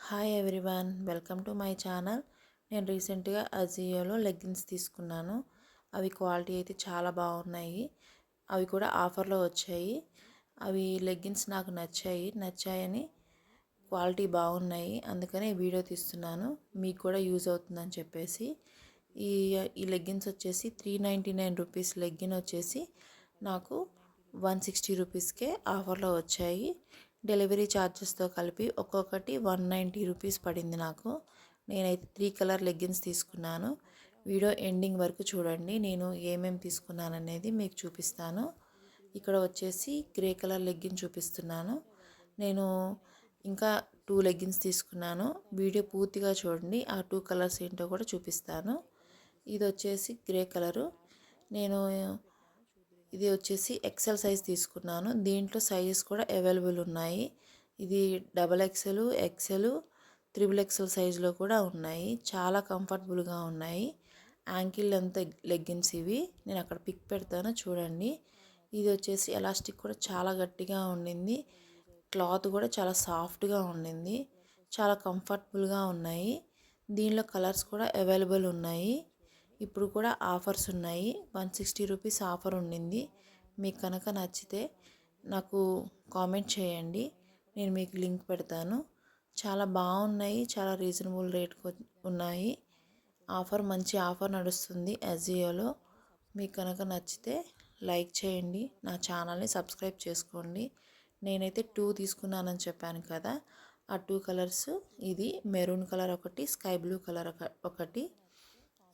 Hi everyone, welcome to my channel. నేను రీసెంట్గా అజియోలో leggings తీసుకున్నాను. అవి క్వాలిటీ అయితే చాలా బాగున్నాయి. అవి కూడా ఆఫర్లో వచ్చాయి. అవి లెగ్గిన్స్ నాకు నచ్చాయని క్వాలిటీ బాగున్నాయి, అందుకని వీడియో తీస్తున్నాను. మీకు కూడా యూజ్ అవుతుందని చెప్పేసి ఈ ఈ లెగ్గిన్స్ వచ్చేసి 399 రూపీస్ లెగ్గిన్ వచ్చేసి నాకు 160 రూపీస్కే ఆఫర్లో వచ్చాయి. డెలివరీ ఛార్జెస్తో కలిపి ఒక్కొక్కటి 190 రూపీస్ పడింది నాకు. నేనైతే 3 కలర్ లెగ్గిన్స్ తీసుకున్నాను. వీడియో ఎండింగ్ వరకు చూడండి, నేను ఏమేమి తీసుకున్నాననేది మీకు చూపిస్తాను. ఇక్కడ వచ్చేసి గ్రే కలర్ లెగ్గిన్ చూపిస్తున్నాను. నేను ఇంకా 2 లెగ్గిన్స్ తీసుకున్నాను. వీడియో పూర్తిగా చూడండి, ఆ 2 కలర్స్ ఏంటో కూడా చూపిస్తాను. ఇది వచ్చేసి గ్రే కలరు. నేను ఇది వచ్చేసి ఎక్సెల్ సైజ్ తీసుకున్నాను. దీంట్లో సైజెస్ కూడా అవైలబుల్ ఉన్నాయి. ఇది XXL, ఎక్సెల్, XXL సైజులో కూడా ఉన్నాయి. చాలా కంఫర్టబుల్గా ఉన్నాయి. యాంకిల్ లెంత్ లెగ్గిన్స్ ఇవి. నేను అక్కడ పిక్ పెడతాను చూడండి. ఇది వచ్చేసి ఎలాస్టిక్ కూడా చాలా గట్టిగా ఉండింది. క్లాత్ కూడా చాలా సాఫ్ట్గా ఉండింది. చాలా కంఫర్టబుల్గా ఉన్నాయి. దీనిలో కలర్స్ కూడా అవైలబుల్ ఉన్నాయి. ఇప్పుడు కూడా ఆఫర్స్ ఉన్నాయి. 160 రూపీస్ ఆఫర్ ఉండింది. మీకు కనుక నచ్చితే నాకు కామెంట్ చేయండి, నేను మీకు లింక్ పెడతాను. చాలా బాగున్నాయి, చాలా రీజనబుల్ రేట్కి ఉన్నాయి. మంచి ఆఫర్ నడుస్తుంది అజియోలో. మీకు కనుక నచ్చితే లైక్ చేయండి, నా ఛానల్ని సబ్స్క్రైబ్ చేసుకోండి. నేనైతే 2 తీసుకున్నానని చెప్పాను కదా, ఆ 2 కలర్స్, ఇది మెరూన్ కలర్ ఒకటి, స్కై బ్లూ కలర్ ఒకటి.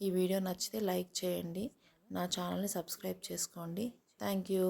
ఈ వీడియో నచ్చితే లైక్ చేయండి, నా ఛానల్ని సబ్స్క్రైబ్ చేసుకోండి. Thank you.